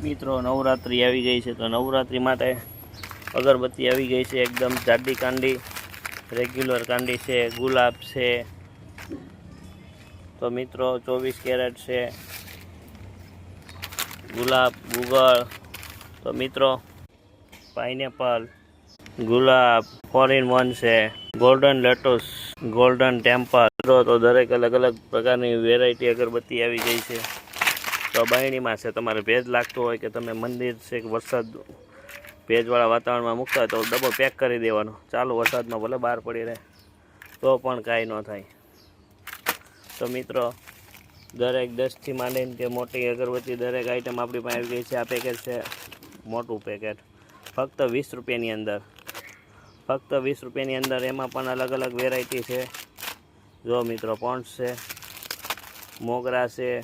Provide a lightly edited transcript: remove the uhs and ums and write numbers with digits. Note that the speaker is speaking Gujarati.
મિત્રો નવરાત્રિ આવી ગઈ છે તો નવરાત્રિ માટે અગરબત્તી આવી ગઈ છે એકદમ જાડી કાંડી, રેગ્યુલર કાંડી છે, ગુલાબ છે, તો મિત્રો 24 કેરેટ છે, ગુલાબ, ગુગળ, તો મિત્રો પાઇનેપલ, ગુલાબ 4 in 1 છે, ગોલ્ડન લેટુસ, ગોલ્ડન ટેમ્પલ, તો દરેક અલગ અલગ પ્રકારની વેરાયટી અગરબત્તી આવી ગઈ છે. તો બાયણીમાં છે, તમારે ભેજ લાગતો હોય કે તમે મંદિર છે કે વરસાદ ભેજવાળા વાતાવરણમાં મૂકતા હોય તો ડબ્બો પેક કરી દેવાનો, ચાલુ વરસાદમાં ભલે બહાર પડી રહે તો પણ કાંઈ ન થાય. તો મિત્રો દરેક 10થી માંડીને કે મોટી અગરબત્તી દરેક આઈટમ આપણી પાસે આવી ગઈ છે. આ પેકેટ છે મોટું પેકેટ, ફક્ત 20 રૂપિયાની અંદર, ફક્ત 20 રૂપિયાની અંદર. એમાં પણ અલગ અલગ વેરાયટી છે. જો મિત્રો પોન્ડ્સ છે, મોગરા છે,